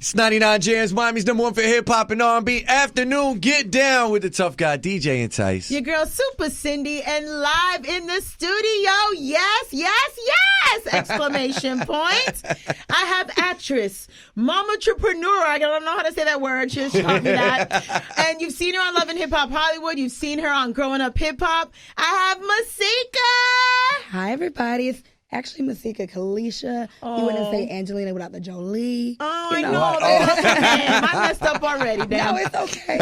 It's 99 JAMZ, Miami's #1 for hip-hop and R&B. Afternoon, get down with the tough guy, DJ and Tice. Your girl, Super Cindy, and live in the studio. Yes, yes, yes! Exclamation point. I have actress, Mompreneur. I don't know how to say that word. She just taught me that. And you've seen her on Love and Hip Hop Hollywood. You've seen her on Growing Up Hip Hop. I have Masika. Hi, everybody. It's actually Masika Kalysha. You wouldn't say Angelina without the Jolie. Oh, I know. I messed up already. Damn. No, it's okay.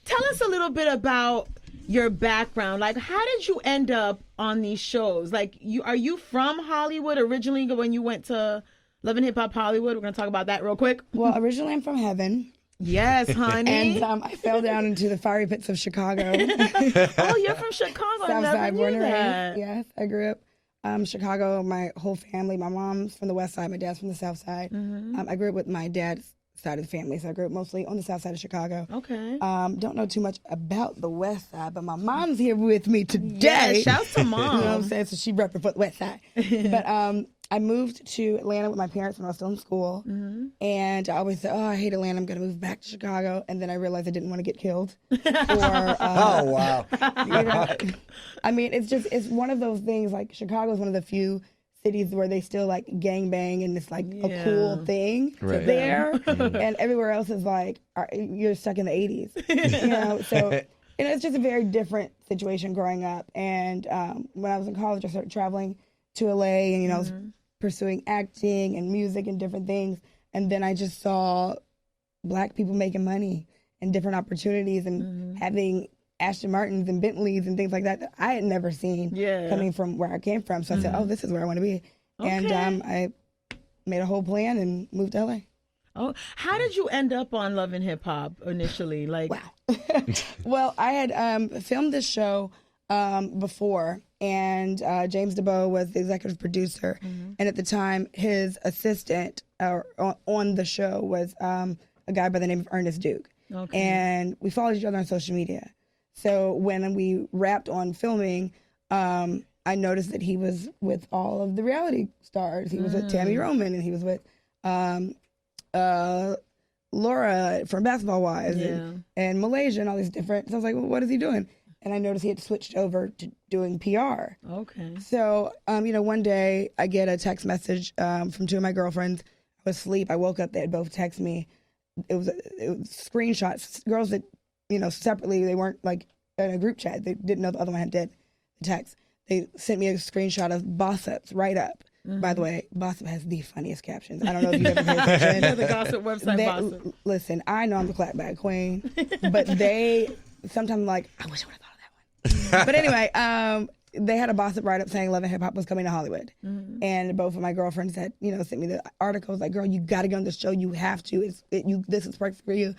Tell us a little bit about your background. Like, how did you end up on these shows? Like, are you from Hollywood originally when you went to Love and Hip Hop Hollywood? We're going to talk about that real quick. Well, originally I'm from heaven. Yes, honey. And I fell down into the fiery pits of Chicago. Oh, you're from Chicago. I never knew that. Yes, I grew up Chicago. My whole family. My mom's from the west side. My dad's from the south side. Mm-hmm. I grew up with my dad's side of the family, so I grew up mostly on the south side of Chicago. Okay. Don't know too much about the west side, but my mom's here with me today. Yeah, shouts to mom. You know what I'm saying? So she repping for the west side. But I moved to Atlanta with my parents when I was still in school. Mm-hmm. And I always said, I hate Atlanta. I'm going to move back to Chicago. And then I realized I didn't want to get killed. Oh, wow. You know, I mean, it's one of those things, like Chicago is one of the few cities where they still like gangbang and it's like a cool thing there. And everywhere else is like, you're stuck in the 80s. You know, so it's just a very different situation growing up. And when I was in college, I started traveling to LA and, I was pursuing acting and music and different things. And then I just saw Black people making money and different opportunities and having Aston Martins and Bentleys and things like that I had never seen coming from where I came from. So I said, this is where I want to be. Okay. And I made a whole plan and moved to LA. Oh, how did you end up on Love and Hip Hop initially? Like, wow. Well, I had filmed this show before, and James DeBow was the executive producer. And at the time, his assistant on the show was a guy by the name of Ernest Duke. Okay. And we followed each other on social media. So when we wrapped on filming, I noticed that he was with all of the reality stars. He was with Tammy Roman, and he was with Laura from Basketball Wives and Malaysia and all these different. So I was like, well, what is he doing? And I noticed he had switched over to doing PR. Okay. So, one day I get a text message from two of my girlfriends. I was asleep. I woke up. They had both texted me. It was screenshots. Girls that, separately, they weren't like in a group chat. They didn't know the other one had the text. They sent me a screenshot of Boss Up's Write Up. By the way, Boss Up has the funniest captions. I don't know if you've ever heard that. The gossip website, Boss Up. Listen, I know I'm the Clapback Queen, but they sometimes like, I wish I would have thought of that one. But anyway, they had a Boss Up write-up saying Love and Hip Hop was coming to Hollywood. And both of my girlfriends had, sent me the articles like, girl, you got to get on this show. You have to. This is perfect for you.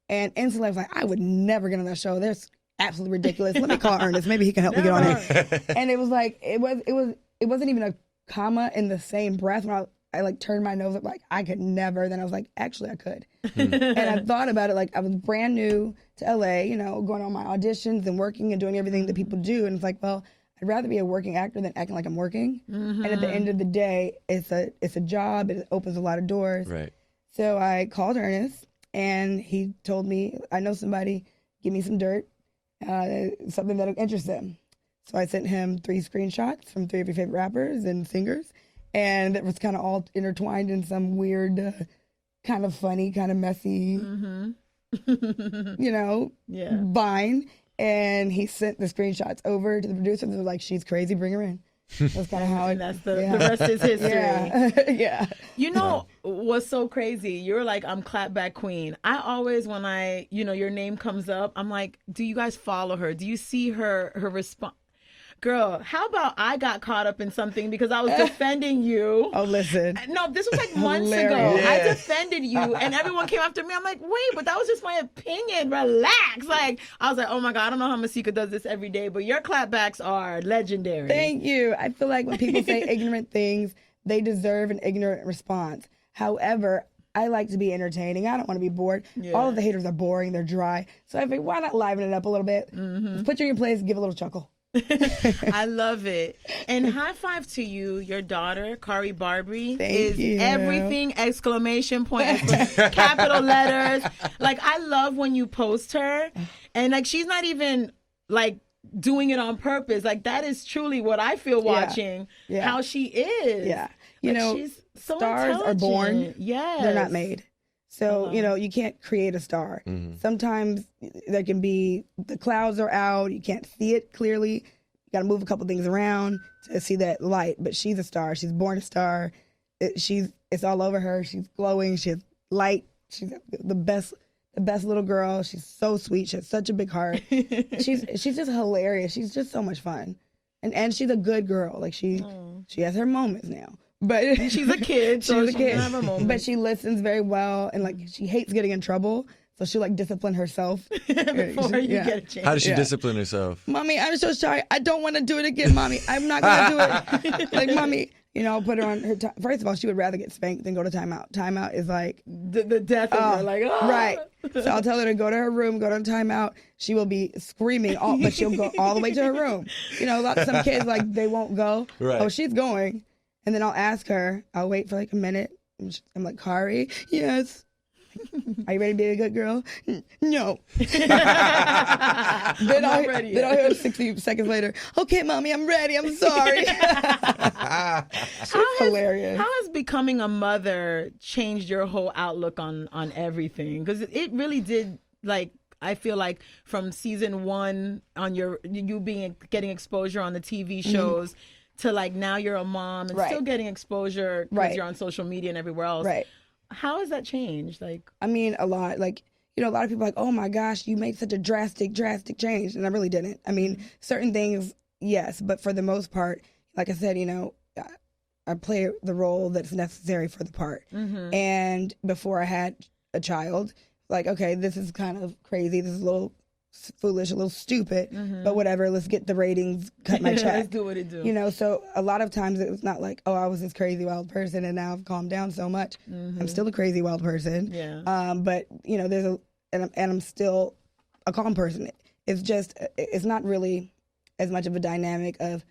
And instantly I was like, I would never get on that show. They're absolutely ridiculous. Let me call Ernest. Maybe he can help me get on it. And it was like, it wasn't even a comma in the same breath when I like turned my nose up like I could never. Then I was like, actually I could. And I thought about it like I was brand new to LA, going on my auditions and working and doing everything that people do. And it's like, well, I'd rather be a working actor than acting like I'm working. And at the end of the day, it's a job. It opens a lot of doors. Right. So I called Ernest and he told me, I know somebody, give me some dirt, something that'll interest them. So I sent him 3 screenshots from 3 of your favorite rappers and singers. And it was kind of all intertwined in some weird, kind of funny, kind of messy, vine. And he sent the screenshots over to the producer. They were like, she's crazy, bring her in. That's kind of how it. That's the rest is history. Yeah. You know what's so crazy? You're like, I'm Clapback Queen. I always, when your name comes up, I'm like, do you guys follow her? Do you see her response? Girl, how about I got caught up in something because I was defending you. Oh, listen. No, this was like months ago. Yeah. I defended you and everyone came after me. I'm like, wait, but that was just my opinion. Relax. Like, I was like, oh my God, I don't know how Masika does this every day, but your clapbacks are legendary. Thank you. I feel like when people say ignorant things, they deserve an ignorant response. However, I like to be entertaining. I don't want to be bored. Yeah. All of the haters are boring. They're dry. So I think, why not liven it up a little bit? Put you in your place, give a little chuckle. I love it. And high five to you, your daughter, Kari Barbary, Thank is you. everything, exclamation point, capital letters. Like, I love when you post her, and like, she's not even like doing it on purpose. Like, that is truly what I feel watching how she is. Yeah. She's so stars are born. intelligent. Yes. They're not made. So, you can't create a star. Sometimes there can be, the clouds are out, you can't see it clearly. You got to move a couple things around to see that light. But she's a star. She's born a star. It's all over her. She's glowing. She has light. She's the best little girl. She's so sweet. She has such a big heart. She's just hilarious. She's just so much fun. And she's a good girl. Like, she has her moments now. But she's a kid, so she's a kid. Have a moment. But she listens very well, and like, she hates getting in trouble, so she'll like discipline herself before you get a chance. How does she discipline herself? Mommy, I'm so sorry. I don't want to do it again, Mommy. I'm not gonna do it. Like, Mommy, I'll put her on her. First of all, she would rather get spanked than go to timeout. Timeout is like the death of her. Like, right. So I'll tell her to go to her room, go to timeout. She will be screaming, but she'll go all the way to her room. Some kids, like, they won't go. Right. Oh, she's going. And then I'll ask her, I'll wait for like a minute. I'm like, Kari, yes. Are you ready to be a good girl? No. Then I'll hear 60 seconds later, okay, Mommy, I'm ready. I'm sorry. She's hilarious. How has becoming a mother changed your whole outlook on everything? Because it really did, like, I feel like from season 1 on you getting exposure on the TV shows, to like now you're a mom and still getting exposure because you're on social media and everywhere else. Right. How has that changed? Like, I mean, a lot. Like, a lot of people are like, oh my gosh, you made such a drastic change. And I really didn't. I mean, certain things, yes. But for the most part, like I said, I play the role that's necessary for the part. And before I had a child, like, okay, this is kind of crazy. This is a little foolish, a little stupid, but whatever, let's get the ratings, cut my check. Let's do what it do. So a lot of times it was not like, oh, I was this crazy wild person and now I've calmed down so much. I'm still a crazy wild person. Yeah. But I'm still a calm person. It's not really as much of a dynamic of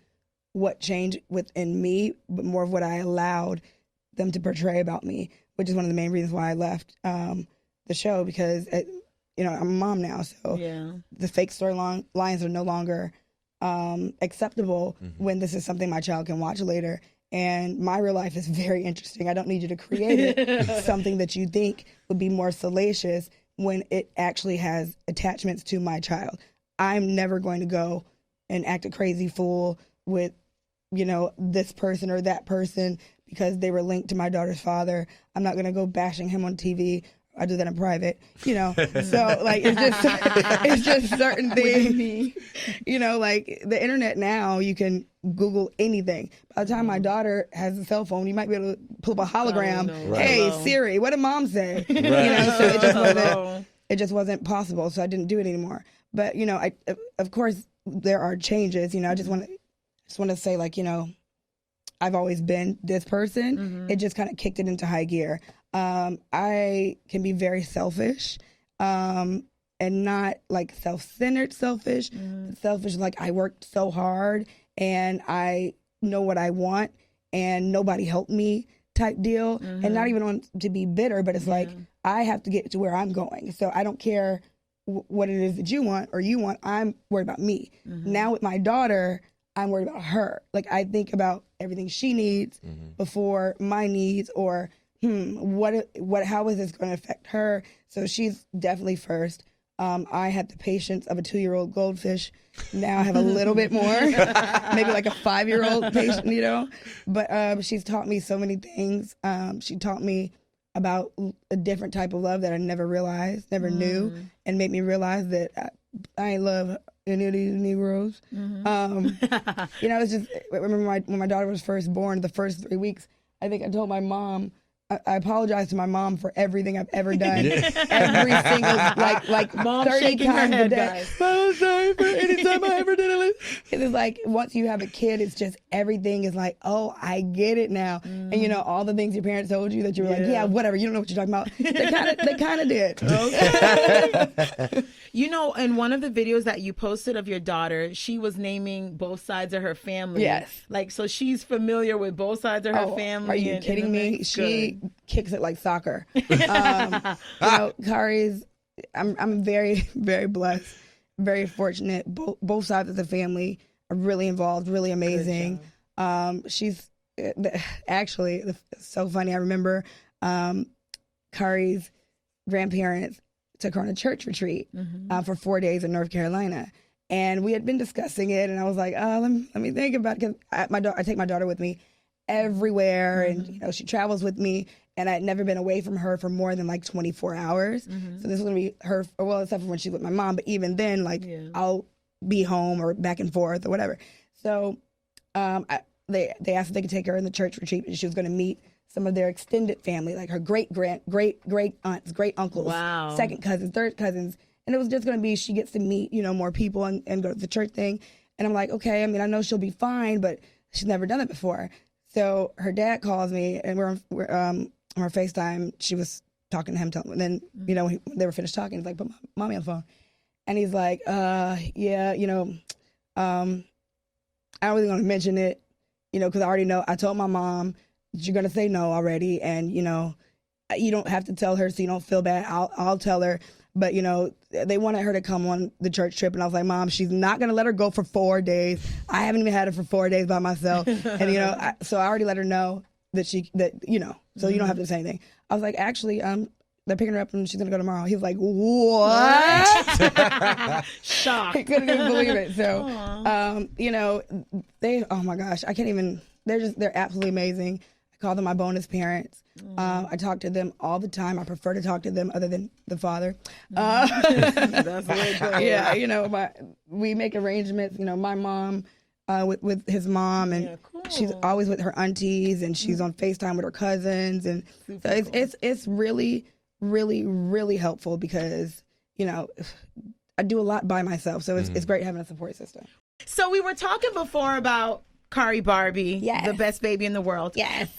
what changed within me, but more of what I allowed them to portray about me, which is one of the main reasons why I left the show, because I'm a mom now, so the fake storylines are no longer acceptable when this is something my child can watch later. And my real life is very interesting. I don't need you to create something that you think would be more salacious when it actually has attachments to my child. I'm never going to go and act a crazy fool with, this person or that person because they were linked to my daughter's father. I'm not going to go bashing him on TV. I do that in private, So like, it's just certain things, like the internet now, you can Google anything. By the time my daughter has a cell phone, you might be able to pull up a hologram. Hey, Siri, what did Mom say? So it just wasn't possible. So I didn't do it anymore. But, of course there are changes, I just want to say, like, I've always been this person. It just kind of kicked it into high gear. I can be very selfish, and not like self-centered selfish. Selfish, like, I worked so hard and I know what I want and nobody helped me type deal. And not even on to be bitter, but it's like, I have to get to where I'm going. So I don't care what it is that you want or you want. I'm worried about me. Now with my daughter, I'm worried about her. Like, I think about everything she needs before my needs, or how is this going to affect her? So she's definitely first. I had the patience of a 2-year-old goldfish. Now I have a little bit more, maybe like a 5-year-old patient, But she's taught me so many things. She taught me about a different type of love that I never realized, never knew, and made me realize that I ain't love any of these Negroes. It's just, I remember when my daughter was first born, the first 3 weeks, I think I told my mom, I apologize to my mom for everything I've ever done. Every single, like Mom 30 shaking her times a head, day. guys. I'm sorry for any time I ever did it. It's like, once you have a kid, it's just everything is like, oh, I get it now. And you know, all the things your parents told you that you were like, yeah, whatever, you don't know what you're talking about. They kind of did. Okay. You know, in one of the videos that you posted of your daughter, she was naming both sides of her family. Yes. Like, so she's familiar with both sides of her family. Are you and kidding the me? mix? She kicks it like soccer. You know, Kari's, I'm very, very blessed, very fortunate. Both sides of the family are really involved, really amazing. She's actually, it's so funny. I remember Kari's grandparents took her on a church retreat for 4 days in North Carolina. And we had been discussing it, and I was like, oh, let me think about it. Because I take my daughter with me everywhere, and you know, she travels with me, and I had never been away from her for more than like 24 hours. So this was going to be her, well, except for when she's with my mom, but even then, like, I'll be home or back and forth or whatever. So they asked if they could take her in the church retreat, and she was going to meet some of their extended family, like her great aunts, great uncles, second cousins, third cousins. And it was just going to be, she gets to meet, you know, more people and go to the church thing. And I'm like, okay, I mean, I know she'll be fine, but she's never done it before. So her dad calls me, and we're on our FaceTime. She was talking to him, and then, you know, when they were finished talking, he's like, put mommy on the phone. And he's like, yeah, you know, I don't really want to mention it, you know, because I already know, I told my mom that you're going to say no already. And, you know, you don't have to tell her so you don't feel bad. I'll tell her. But, you know, they wanted her to come on the church trip. And I was like, Mom, she's not going to let her go for 4 days. I haven't even had her for 4 days by myself. And, you know, so I already let her know that you know, so you don't have to say anything. I was like, actually, they're picking her up and she's going to go tomorrow. He was like, what? Shocked. He couldn't even believe it. So, you know, oh my gosh, I can't even, they're absolutely amazing. I call them my bonus parents. I talk to them all the time. I prefer to talk to them other than the father. That's the way it goes. Yeah, you know, we make arrangements. You know, my mom with his mom, and she's always with her aunties, and she's on FaceTime with her cousins, and so it's really, really, really helpful because, you know, I do a lot by myself, so it's great having a support system. So we were talking before about Kari Barbie, the best baby in the world. Yes.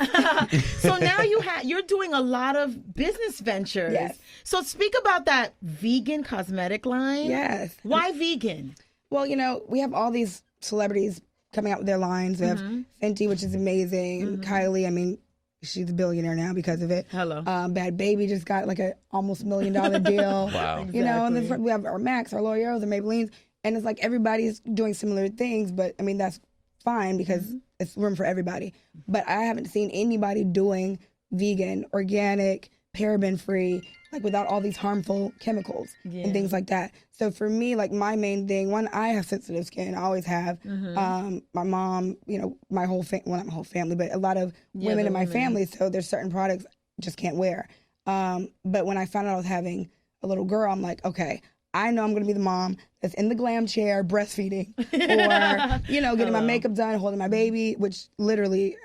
So now you're doing a lot of business ventures. Yes. So speak about that vegan cosmetic line. Yes. Why vegan? Well, you know, we have all these celebrities coming out with their lines. We have Fenty, which is amazing. And Kylie, I mean, she's a billionaire now because of it. Hello. Bad Baby just got like a almost $1 million deal. Wow. You know, and then we have our Max, our L'Oreals, our Maybellines. And it's like everybody's doing similar things, but I mean, that's fine because it's room for everybody. But I haven't seen anybody doing vegan, organic, paraben-free, like without all these harmful chemicals and things like that. So for me, like my main thing, one, I have sensitive skin. I always have. My mom, you know, my whole well, not my whole family, but a lot of women in my family. So there's certain products I just can't wear. But when I found out I was having a little girl, I'm like, okay, I know I'm going to be the mom that's in the glam chair breastfeeding or, you know, getting my makeup done, holding my baby, which literally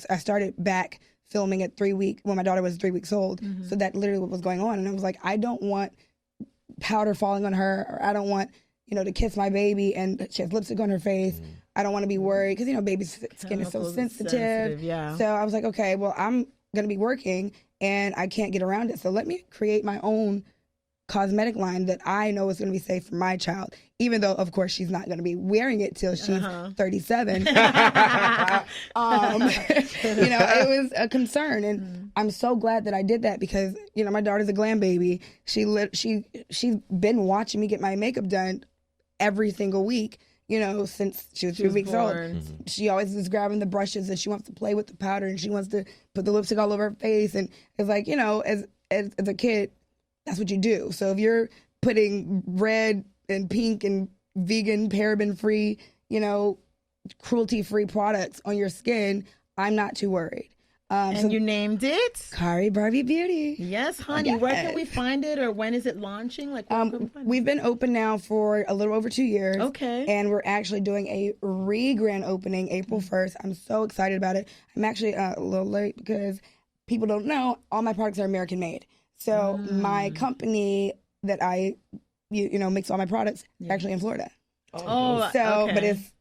I started back filming at 3 weeks when my daughter was 3 weeks old. So that literally what was going on. And I was like, I don't want powder falling on her, or I don't want, you know, to kiss my baby and she has lipstick on her face. I don't want to be worried because, you know, baby's skin is so sensitive. So I was like, okay, well, I'm going to be working and I can't get around it. So let me create my own cosmetic line that I know is going to be safe for my child, even though, of course, she's not going to be wearing it till she's 37. You know, it was a concern, and I'm so glad that I did that because, you know, my daughter's a glam baby. She's been watching me get my makeup done every single week, you know, since she was 3 weeks old. She always is grabbing the brushes and she wants to play with the powder and she wants to put the lipstick all over her face. And it's like, you know, as a kid, that's what you do. So if you're putting red and pink and vegan, paraben-free, you know, cruelty-free products on your skin, I'm not too worried. And you named it? Kari Barbie Beauty. Yes, honey. Where can we find it, or when is it launching? Like, we've been open now for a little over 2 years. Okay. And we're actually doing a re-grand opening April 1st. I'm so excited about it. I'm actually a little late because people don't know, all my products are American made. So my company that I, makes all my products actually in Florida. Oh, So, okay. but it's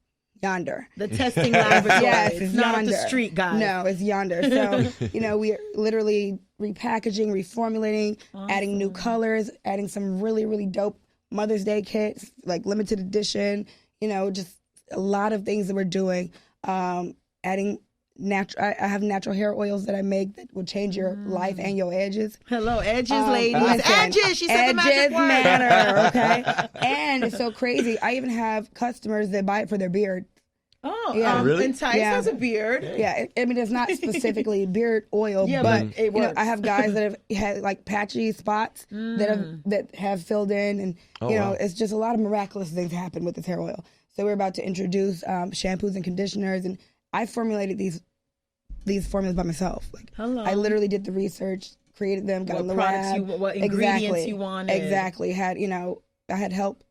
yonder. The testing laboratory. Yes, it's not yonder. up the street, guys. No, it's yonder. So, we're literally repackaging, reformulating, adding new colors, adding some really, really dope Mother's Day kits, like limited edition, just a lot of things that we're doing. Adding natural, I have natural hair oils that I make that will change your life and your edges. Hello, edges, ladies. Listen, Edges. She said the magic edges word. matter, okay? And it's so crazy. I even have customers that buy it for their beard. Oh, Yeah. Really? And Tice has a beard. Yeah, it's not specifically beard oil, Yeah, but but it works. I have guys that have had like patchy spots that have filled in, and wow. it's just a lot of miraculous things happen with this hair oil. So we're about to introduce shampoos and conditioners, and I formulated these formulas by myself. Like, Hello. I literally did the research, created them, got What in the products lab. what ingredients you wanted. Exactly. I had help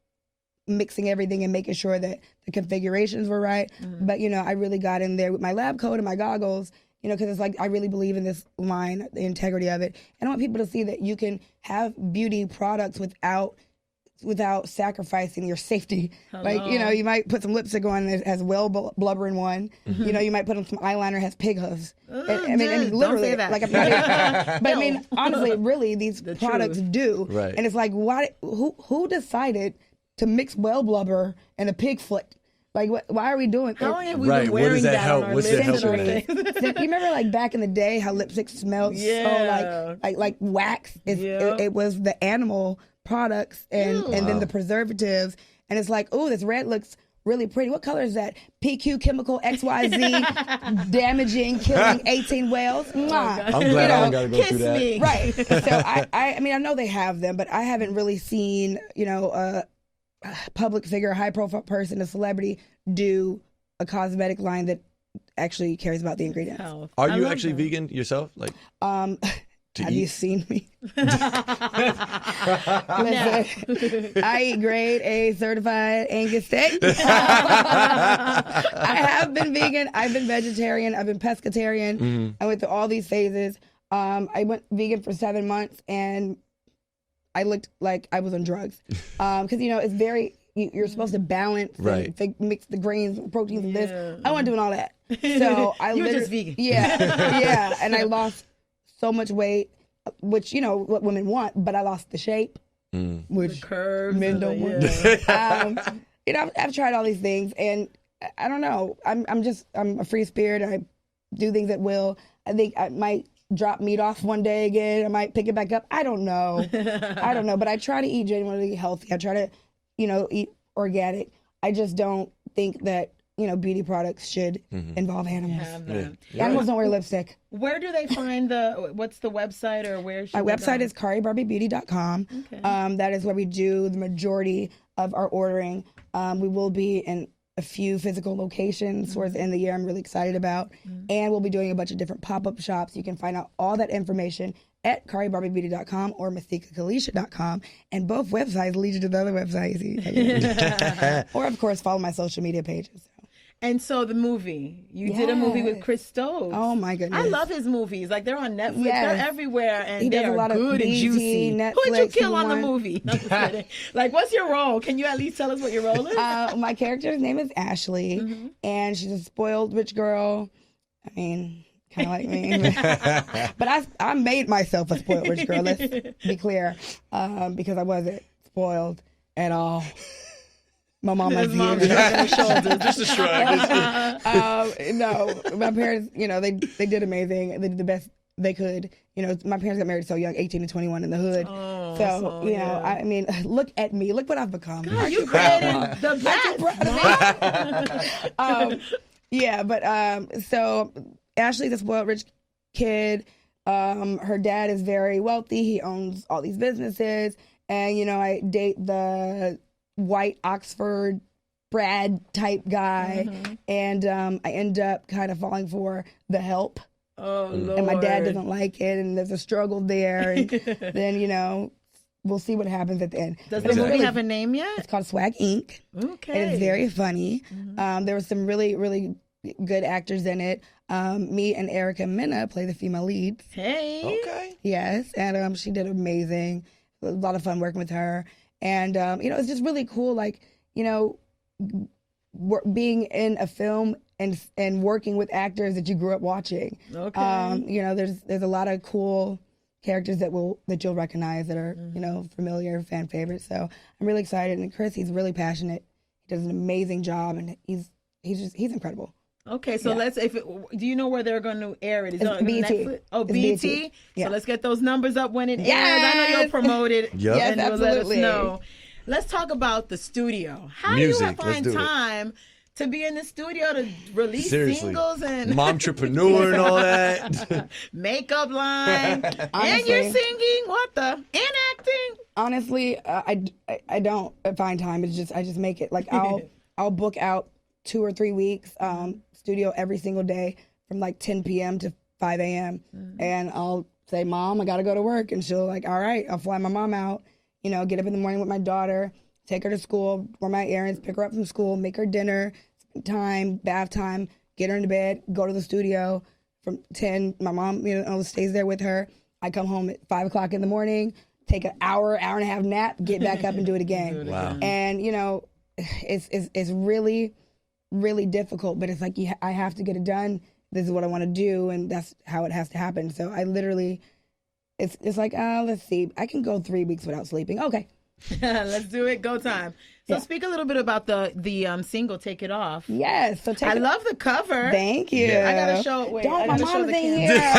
mixing everything and making sure that the configurations were right. But, I really got in there with my lab coat and my goggles, because it's like I really believe in this line, the integrity of it. And I want people to see that you can have beauty products without sacrificing your safety. Like, you might put some lipstick on that has blubber in one. You might put on some eyeliner that has pig hooves. And literally, don't say that. like, but I mean, honestly, really, these products do. Right. And it's like, who decided to mix blubber and a pig foot? Like, why are we doing? How long have we Right, been what wearing does that that help? on our What's lips that and our helping face? You remember, like, back in the day, how lipstick smelled Yeah. so like wax? Yeah. It was the animal products and then the preservatives, and it's like, oh, this red looks really pretty. What color is that? PQ chemical XYZ damaging, killing 18 whales. Mwah. I'm glad I don't got to go Kiss through that. me. Right. So I mean, I know they have them, but I haven't really seen, a public figure, a high profile person, a celebrity do a cosmetic line that actually cares about the ingredients. Health. Are I you love actually that. vegan yourself? Like, Have you seen me? Now. Listen, I eat grade A certified Angus steak. I have been vegan. I've been vegetarian. I've been pescatarian. I went through all these phases. I went vegan for 7 months, and I looked like I was on drugs. Because, it's very, you're supposed to balance Right. and mix the grains, proteins, and this. Yeah. I wasn't doing all that. So I You were just literally- vegan. Yeah, yeah. And I lost so much weight, which, what women want, but I lost the shape, which Curves. men and don't want. I've tried all these things, and I don't know. I'm a free spirit. I do things at will. I think I might drop meat off one day again. I might pick it back up. I don't know. But I try to eat genuinely healthy. I try to, eat organic. I just don't think that, beauty products should involve animals. Have that. Animals don't wear lipstick. Where do they find what's the website, or where should My they website go? is KariBarbieBeauty.com. Okay. That is where we do the majority of our ordering. We will be in a few physical locations towards the end of the year I'm really excited about. And we'll be doing a bunch of different pop-up shops. You can find out all that information at KariBarbieBeauty.com or MasikaKalysha.com. And both websites lead you to the other websites. Or, of course, follow my social media pages. And so the movie, you did a movie with Yes. Chris Stokes. Oh, my goodness. I love his movies. Like, they're on Netflix. Yes. They're everywhere, and He does they a are lot of good and BET, juicy. Who did you Netflix, kill on the he won. movie? No, I'm just kidding. Like, what's your role? Can you at least tell us what your role is? My character's name is Ashley, and she's a spoiled rich girl. I mean, kind of like me. But I made myself a spoiled rich girl, let's be clear, because I wasn't spoiled at all. My mama's His mom here. shrugging her shoulders. just a shrug. No, my parents, they did amazing. They did the best they could. My parents got married so young, 18 and 21 in the hood. Oh, so, yeah. I mean, look at me. Look what I've become. God, you created the best. Yeah, but so Ashley's a spoiled rich kid. Her dad is very wealthy. He owns all these businesses. And, I date the white Oxford Brad type guy. And I end up kind of falling for the help. Oh, Lord. And my dad doesn't like it. And there's a struggle there. And then, we'll see what happens at the end. Does But the it's movie have a name yet? It's called Swag Inc. Okay. It is very funny. There were some really, really good actors in it. Me and Erica Mena play the female leads. Hey. Okay. Yes, and she did amazing. It was a lot of fun working with her. And, it's just really cool, like, being in a film and working with actors that you grew up watching. Okay. There's a lot of cool characters that you'll recognize that are, familiar, fan favorites. So I'm really excited. And Chris, he's really passionate. He does an amazing job, and he's incredible. Okay, so do you know where they're going to air it? Is it on BET. Netflix? Oh, It's BET? BET. Yeah. So let's get those numbers up when it airs. Yes! I know you'll promote it. Yep. Yes, And you'll absolutely. let us know. Let's talk about the studio. How Music, do you let's find do it. time to be in the studio to release Seriously. singles and Mompreneur and all that. makeup line? And Honestly. you're singing? What the? And acting? Honestly, I don't find time. It's just I just make it. Like I'll book out 2 or 3 weeks studio every single day from like 10 p.m. to 5 a.m. And I'll say, Mom, I got to go to work. And she'll like, all right, I'll fly my mom out, get up in the morning with my daughter, take her to school, run my errands, pick her up from school, make her dinner, spend time, bath time, get her into bed, go to the studio from 10. My mom, stays there with her. I come home at 5 o'clock in the morning, take an hour and a half nap, get back up and do it again. Wow. And, it's really, really difficult, but it's like I have to get it done. This is what I want to do, and that's how it has to happen. So I literally, it's like, let's see, I can go 3 weeks without sleeping. Okay. Let's do it. Go time. So Yeah. speak a little bit about the single "Take It Off." Yes. So I love the cover. Thank you. Yeah. I gotta show it. Wait, Don't, I my gotta show mom's the in camera. here.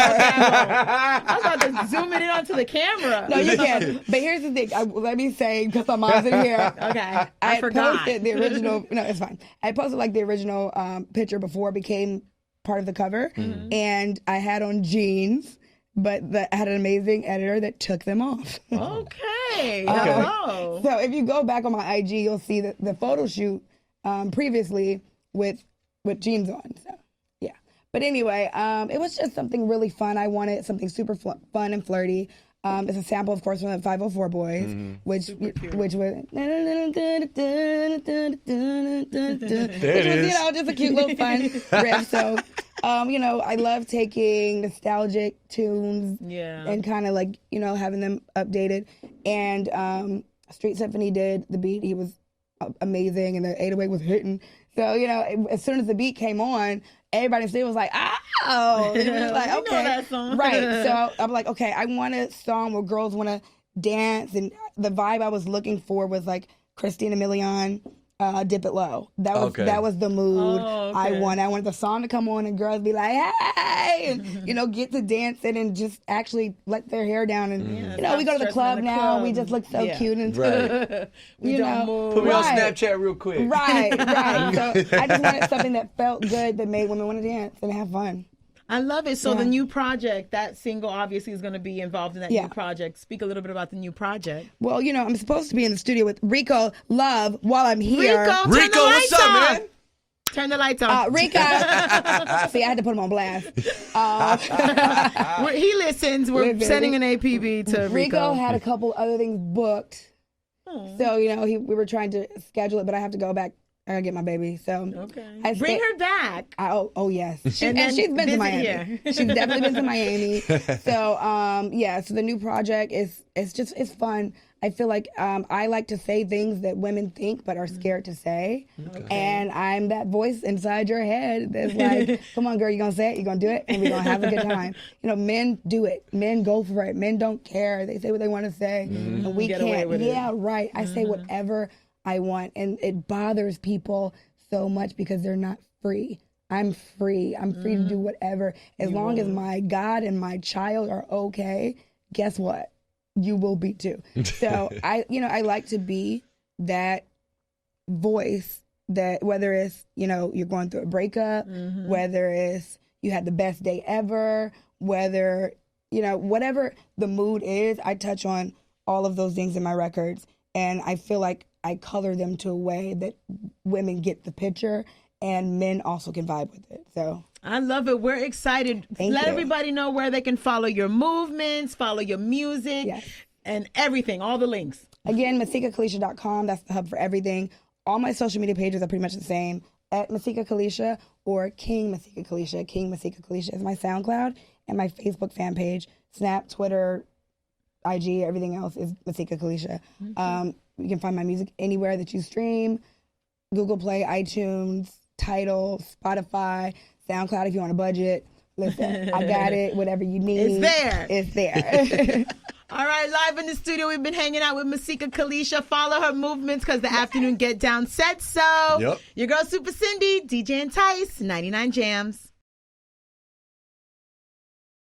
I was about to zoom it in onto the camera. No, you can. But here's the thing. Let me say, because my mom's in here. Okay, I had forgot. posted the original. No, it's fine. I posted like the original picture before it became part of the cover, and I had on jeans, but I had an amazing editor that took them off. Okay. Hello. So if you go back on my IG, you'll see the photo shoot previously with jeans on. So yeah. But anyway, it was just something really fun. I wanted something super fun and flirty. It's a sample, of course, from the 504 Boys, which was which was just a cute little fun riff. So I love taking nostalgic tunes and kind of like having them updated. And Street Symphony did the beat. He was amazing, and the 808 was hitting. So as soon as the beat came on, everybody in the studio was like, "Oh!" It was like, We know okay, that song. right? So I'm like, okay, I want a song where girls want to dance, and the vibe I was looking for was like Christina Milian, "Dip It Low." That was the mood I wanted. I wanted the song to come on and girls be like, "Hey!" and get to dancing and just actually let their hair down. And we go to the club now. We just look so cute and Right. We don't move. Put me on Right. Snapchat real quick. Right. So I just wanted something that felt good, that made women want to dance and have fun. I love it. So Yeah. the new project, that single obviously is going to be involved in that Yeah. new project. Speak a little bit about the new project. Well, I'm supposed to be in the studio with Rico Love while I'm here. Rico, turn Rico, the lights what's up, on. man? Turn the lights on. Rico. See, I had to put him on blast. He listens. We're Listen, sending an APB to Rico. Rico had a couple other things booked. So, we were trying to schedule it, but I have to go back. I gotta get my baby. So Okay. Bring her back. Oh yes. And then she's been to visit Miami. here. She's definitely been to Miami. So so the new project it's fun. I feel like I like to say things that women think but are scared to say. And I'm that voice inside your head that's like, come on girl, you gonna say it, you gonna do it, and we're gonna have a good time. Men do it. Men go for it. Men don't care. They say what they want to say. And we Get away can't. with it. Yeah, right. I say whatever I want, and it bothers people so much because they're not free. I'm free. I'm free to do whatever. As long as my God and my child are okay, guess what? You will be too. So I like to be that voice that, whether it's, you're going through a breakup, whether it's you had the best day ever, whether, whatever the mood is, I touch on all of those things in my records. And I feel like I color them to a way that women get the picture and men also can vibe with it. So I love it. We're excited. Thank Let you. everybody know where they can follow your movements, follow your music, Yes. and everything, all the links. Again, MasikaKalysha.com. That's the hub for everything. All my social media pages are pretty much the same. At Masika Kalysha or King Masika Kalysha. King Masika Kalysha is my SoundCloud and my Facebook fan page. Snap, Twitter, IG, everything else is Masika Kalysha. You can find my music anywhere that you stream. Google Play, iTunes, Tidal, Spotify, SoundCloud if you want a budget. Listen, I got it. Whatever you need. It's there. It's there. All right, live in the studio, we've been hanging out with Masika Kalysha. Follow her movements because the afternoon get down said so. Yep. Your girl Super Cindy, DJ and Tice, 99 Jams.